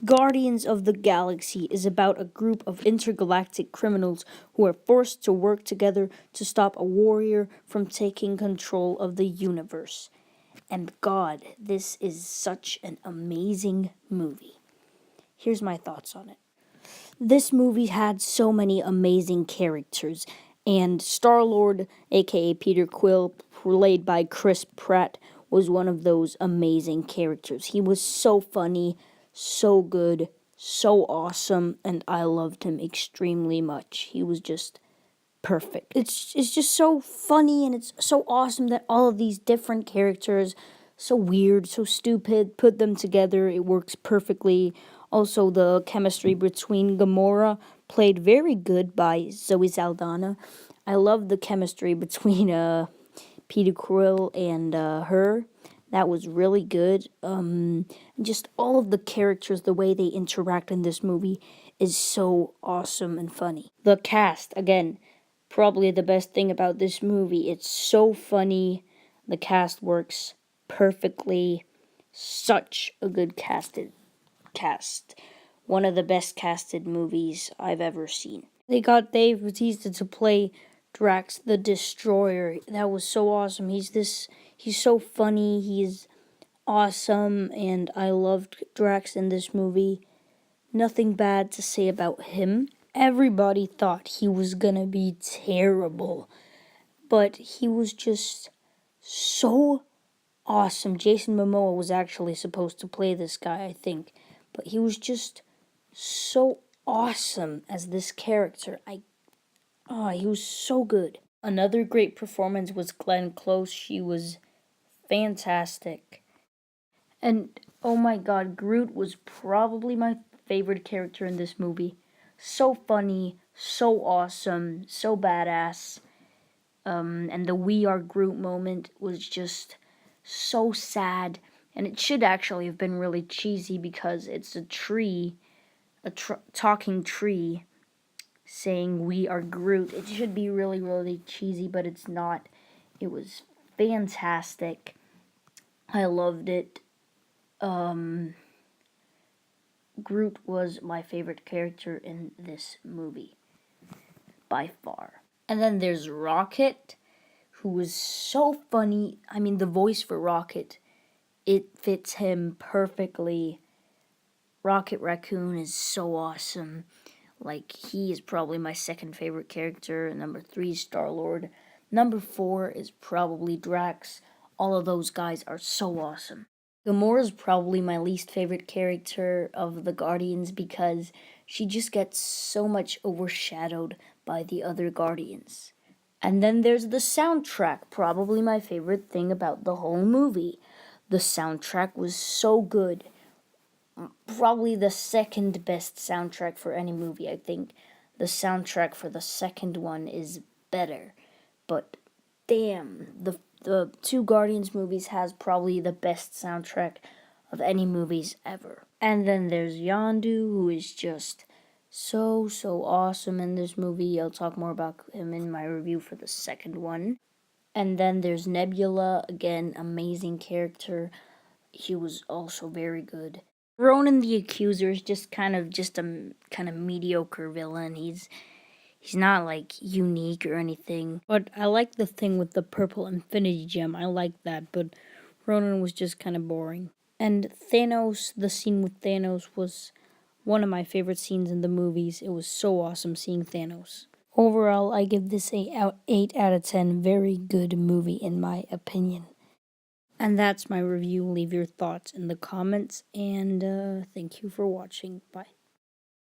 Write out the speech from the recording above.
Guardians of the Galaxy is about a group of intergalactic criminals who are forced to work together to stop a warrior from taking control of the universe. And God, this is such an amazing movie. Here's my thoughts on it. This movie had so many amazing characters, and Star-Lord, aka Peter Quill, played by Chris Pratt, was one of those amazing characters. He was so funny, so good, so awesome, and I loved him extremely much. He was just perfect. It's just so funny, and it's so awesome that all of these different characters, so weird, so stupid, put them together. It works perfectly. Also, the chemistry between Gamora, played very good by Zoe Saldana. I love the chemistry between Peter Quill and her. That was really good. Just all of the characters, the way they interact in this movie is so awesome and funny. The cast, again, probably the best thing about this movie. It's so funny. The cast works perfectly. Such a good cast. One of the best casted movies I've ever seen. They got Dave Bautista to play Drax the Destroyer. That was so awesome. He's so funny. He's awesome, and I loved Drax in this movie. Nothing bad to say about him. Everybody thought he was gonna be terrible, but he was just so awesome. Jason Momoa was actually supposed to play this guy, I think, but he was just so awesome as this character. He was so good. Another great performance was Glenn Close. She was fantastic. And oh my god, Groot was probably my favorite character in this movie. So funny, so awesome, so badass. And the "We Are Groot" moment was just so sad. And it should actually have been really cheesy because it's a tree, talking tree, saying "We are Groot." It should be really, really cheesy, but it's not. It was fantastic. I loved it. Groot was my favorite character in this movie, by far. And then there's Rocket, who was so funny. I mean, the voice for Rocket, it fits him perfectly. Rocket Raccoon is so awesome. Like, he is probably my second favorite character. Number 3 is Star-Lord. Number 4 is probably Drax. All of those guys are so awesome. Gamora is probably my least favorite character of the Guardians because she just gets so much overshadowed by the other Guardians. And then there's the soundtrack, probably my favorite thing about the whole movie. The soundtrack was so good. Probably the second best soundtrack for any movie, I think. The soundtrack for the second one is better. But damn, the two Guardians movies has probably the best soundtrack of any movies ever. And then there's Yondu, who is just so awesome in this movie. I'll talk more about him in my review for the second one. And then there's Nebula, again, amazing character. He was also very good. Ronan the Accuser is just a kind of mediocre villain. He's not like unique or anything. But I like the thing with the purple infinity gem. I like that, but Ronan was just kind of boring. And Thanos, the scene with Thanos was one of my favorite scenes in the movies. It was so awesome seeing Thanos. Overall, I give this 8 out of 10. Very good movie in my opinion. And that's my review. Leave your thoughts in the comments, and thank you for watching. Bye.